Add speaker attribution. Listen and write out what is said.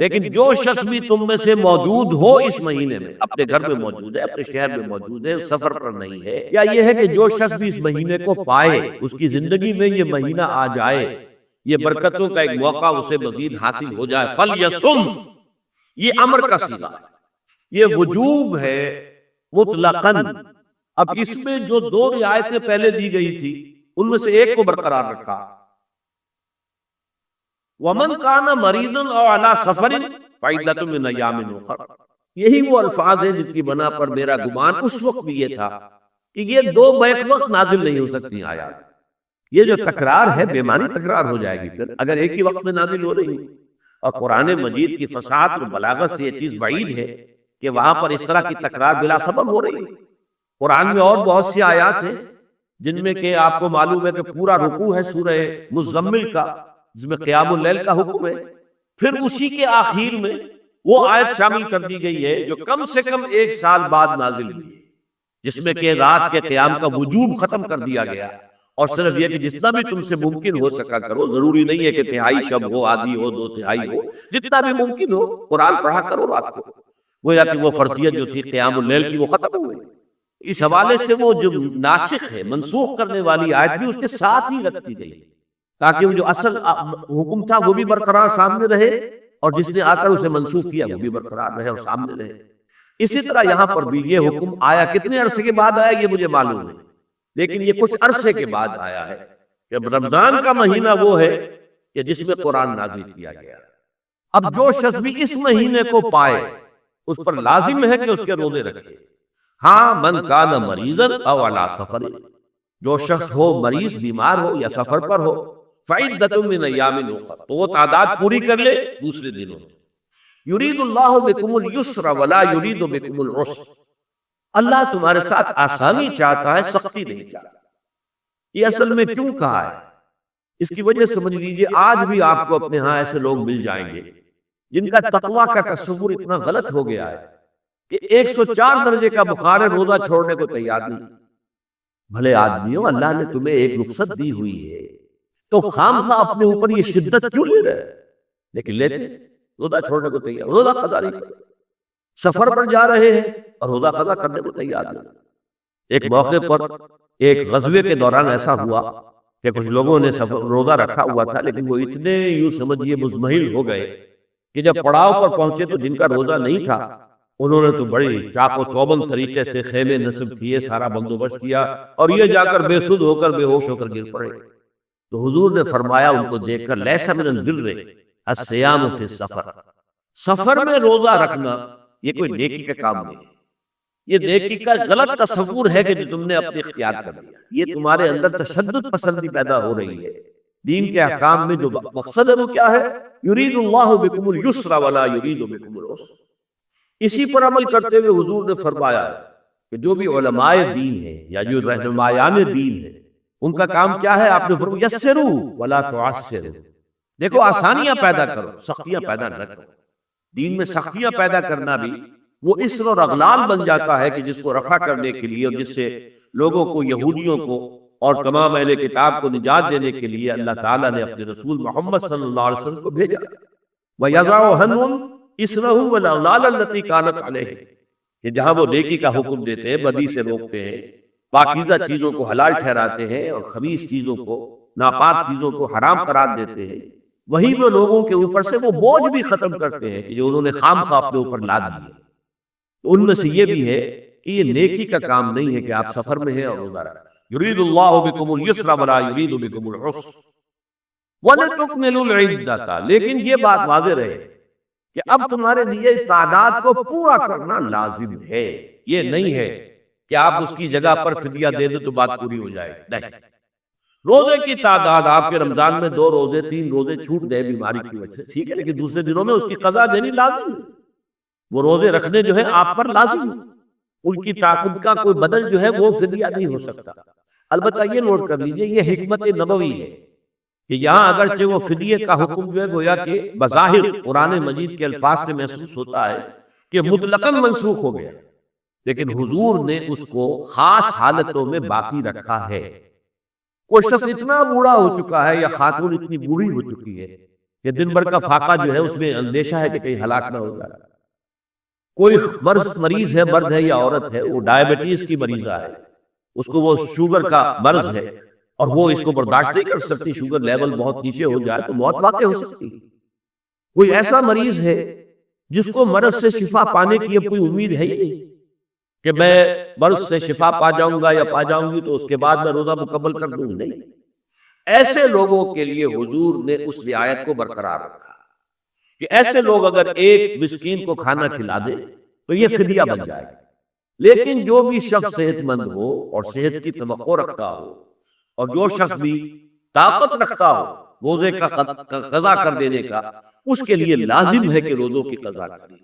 Speaker 1: لیکن جو شخص بھی تم میں سے موجود ہو اس مہینے میں، اپنے گھر میں موجود ہے، اپنے شہر میں موجود ہے، سفر پر نہیں ہے، یا یہ ہے کہ جو شخص بھی اس مہینے کو پائے، اس کی زندگی میں یہ مہینہ آ جائے، یہ برکتوں کا ایک موقع اسے مزید حاصل ہو جائے، فَلْيَصُمْ، یہ امر کا صیغہ ہے، یہ وجوب ہے مطلقاً۔ اب اس میں جو دو رعایتیں پہلے دی گئی تھی ان میں سے ایک کو برقرار رکھا، وَمَنْ كَانَ مَرِيضًا أَوْ عَلَى سَفَرٍ فَعِدَّةٌ مِّنْ أَيَّامٍ أُخَرَ، یہی وہ الفاظ ہیں جن کی بنا پر میرا گمان اس وقت بھی یہ تھا کہ یہ دو بیک وقت نازل نہیں ہو سکتی آیات۔ یہ جو تکرار ہے بیمانی تکرار ہو جائے گی پھر اگر ایک ہی وقت میں نازل ہو رہی ہے، اور قرآن مجید کی فصاحت اور بلاغت سے یہ چیز بعید ہے کہ وہاں پر اس طرح کی تکرار بلا سبب ہو رہی ہے۔ قرآن میں اور بہت سی آیات ہیں جن میں کہ آپ کو معلوم ہے کہ پورا رکوع ہے سورہ مزمل کا، جس میں قیام اللیل کا حکم ہے، پھر اسی کے آخر میں وہ آیت شامل کر دی گئی ہے جو کم سے کم 1 سال بعد نازل ہوئی ہے، جس میں کہ رات کے قیام کا وجوب ختم کر دیا گیا، اور صرف یہ کہ جتنا بھی تم سے ممکن ہو سکا کرو، ضروری نہیں ہے کہ تہائی شب ہو، آدھی ہو، 2/3 ہو، جتنا بھی ممکن ہو قرآن پڑھا کرو رات کو، گویا کہ وہ فرضیت جو تھی قیام اللیل کی وہ ختم ہو گئی۔ اس حوالے سے وہ جو ناسخ ہے، منسوخ کرنے والی آیت بھی اس کے ساتھ ہی رکھ دی گئی تاکہ وہ جو اصل حکم تھا وہ بھی برقرار سامنے رہے، اور جس نے آ کر اسے منسوخ کیا وہ بھی برقرار رہے اور سامنے رہے۔ اسی طرح یہاں پر بھی یہ حکم آیا، کتنے عرصے کے بعد آیا یہ مجھے معلوم نہیں، لیکن یہ کچھ عرصے کے بعد آیا ہے کہ رمضان کا مہینہ وہ ہے کہ جس میں قرآن نازل کیا گیا۔ اب جو شخص بھی اس مہینے کو پائے اس پر لازم ہے کہ اس کے روزے رکھے۔ ہاں، من کان مریضاً او علی سفر، جو شخص ہو مریض، بیمار ہو یا سفر پر ہو، فعدۃ من ایام اخر، تو وہ تعداد پوری کر لے دوسرے دنوں میں۔ یرید اللہ بکم الیسر ولا یرید بکم العسر، اللہ تمہارے ساتھ آسانی چاہتا ہے، سختی نہیں چاہتا۔ یہ اصل میں کیوں کہا ہے؟ اس کی وجہ سمجھ لیجئے، آج بھی آپ کو اپنے ہاں ایسے لوگ مل جائیں گے جن کا تقویٰ کا تصور اتنا غلط ہو گیا ہے کہ 104 درجے کا بخار ہے، روزہ چھوڑنے کو تیار نہیں۔ بھلے آدمیوں، اللہ نے تمہیں ایک رخصت دی ہوئی ہے تو خامخواہ اپنے اوپر یہ شدت کیوں لے رہے ہیں؟ لیکن لیتے روزہ چھوڑنے کو تیار، روزہ قضا نہیں کرتے، سفر پر جا رہے ہیں اور روزہ قضا کرنے کو تیار نہیں۔ ایک موقع پر ایک غزوے کے دوران ایسا ہوا کہ کچھ لوگوں نے روزہ رکھا ہوا تھا، لیکن وہ اتنے یوں سمجھیے مزمحل ہو گئے کہ جب پڑاؤ پر پہنچے تو جن کا روزہ نہیں تھا انہوں نے تو بڑی چاق و چوبند طریقے سے خیمے نصب کیے، سارا بندوبست کیا، اور یہ جا کر بے سود ہو کر بے ہوش ہو کر گر پڑے۔ تو حضور نے فرمایا ان کو دیکھ کر، لیس من البر الصیام فی السفر، سفر میں روزہ رکھنا یہ کوئی نیکی کا کام نہیں، یہ نیکی کا غلط تصور ہے کہ جو تم نے اپنے اختیار کر لیا، یہ تمہارے اندر تشدد پسندی پیدا ہو رہی ہے۔ دین کے احکام میں جو مقصد ہے وہ کیا ہے؟ یرید اللہ بکم الیسر ولا یرید بکم العسر۔ اسی پر عمل کرتے ہوئے حضور نے فرمایا کہ جو بھی علماء دین ہیں یا جو رہنمایان دین ہیں ان کا کام کیا ہے؟ آپ نے فرمایا یسروا ولا تعسروا، دیکھو آسانیاں پیدا کرو، سختیاں پیدا نہ کرو۔ دین میں سختیاں پیدا کرنا بھی وہ اسر اور اغلال بن جاتا ہے کہ جس کو رفع کرنے کے لیے اور جس سے لوگوں کو، یہودیوں کو اور تمام اہل کتاب کو نجات دینے کے لیے اللہ تعالیٰ نے اپنے رسول محمد صلی اللہ علیہ وسلم کو بھیجا۔ وَيَضَعُ عَنْهُمْ إِصْرَهُمْ وَالْأَغْلَالَ الَّتِي كَانَتْ عَلَيْهِمْ، کہ جہاں وہ نیکی کا حکم دیتے ہیں، بدی سے روکتے ہیں، پاکیزہ چیزوں کو حلال ٹھہراتے ہیں اور خبیث چیزوں کو، ناپاک چیزوں کو حرام قرار دیتے ہیں، وہیں وہ لوگوں کے اوپر سے وہ بوجھ بھی ختم کرتے ہیں کہ جو انہوں نے خام خواہ اپنے اوپر لاد دیا۔ تو ان میں سے یہ بھی ہے کہ یہ نیکی کا کام نہیں ہے کہ آپ سفر میں ہیں اور روزہ رکھیں۔ یرید اللہ بکم الیسر ولا یرید بکم العسر وَلِتُكْمِلُوا الْعِدَّةَ، لیکن یہ بات واضح رہے کہ اب تمہارے لیے تعداد کو پورا کرنا لازم ہے، یہ نہیں ہے کہ آپ اس کی جگہ پر فدیہ دے دیں تو بات پوری ہو جائے، نہیں۔ روزے کی تعداد آپ کے رمضان میں 2 روزے 3 روزے چھوٹ گئے بیماری کی وجہ سے، ٹھیک ہے، لیکن دوسرے دنوں میں اس کی قضا دینی لازم ہے۔ وہ روزے رکھنے جو ہے آپ پر لازم ہے، ان کی تعاقب کا کوئی بدل جو ہے وہ فدیہ نہیں ہو سکتا۔ البتہ یہ نوٹ کر لیجئے، یہ حکمت نبوی ہے کہ یہاں اگرچہ وہ فدیے کا حکم جو ہے گویا کہ بظاہر قرآن مجید کے الفاظ سے محسوس ہوتا ہے کہ مطلقاً منسوخ ہو گیا، لیکن حضور نے اس کو خاص حالتوں میں باقی رکھا ہے۔ کوئی شخص اتنا بوڑھا ہو چکا ہے یا خاتون اتنی بوڑھی ہو چکی ہے کہ دن بھر کا فاقہ جو ہے اس میں اندیشہ ہے کہ کہیں ہلاک نہ ہو جائے. کوئی مریض ہے، مرد ہے یا عورت ہے، وہ ڈائبٹیز کی مریضہ ہے، اس کو وہ شوگر کا مرض ہے اور وہ اس کو برداشت نہیں کر سکتی، شوگر لیول بہت نیچے ہو جائے تو موت واقع ہو سکتی. کوئی ایسا مریض ہے جس کو مرض سے شفا پانے کی اب کوئی امید ہے ہی نہیں کہ میں مرض سے شفا پا جاؤں گا یا پا جاؤں گی تو اس کے بعد میں روزہ مکمل کر دوں. نہیں، ایسے لوگوں کے لیے حضور نے اس رعایت کو برقرار رکھا کہ ایسے لوگ اگر ایک مسکین کو کھانا کھلا دے تو یہ فدیہ بن جائے گا. لیکن جو بھی شخص صحت مند ہو اور صحت کی توقع رکھتا ہو، اور جو شخص بھی طاقت رکھتا ہو روزے کا قضا کر دینے کا، اس کے لیے لازم ہے کہ روزوں کی قضا کرے.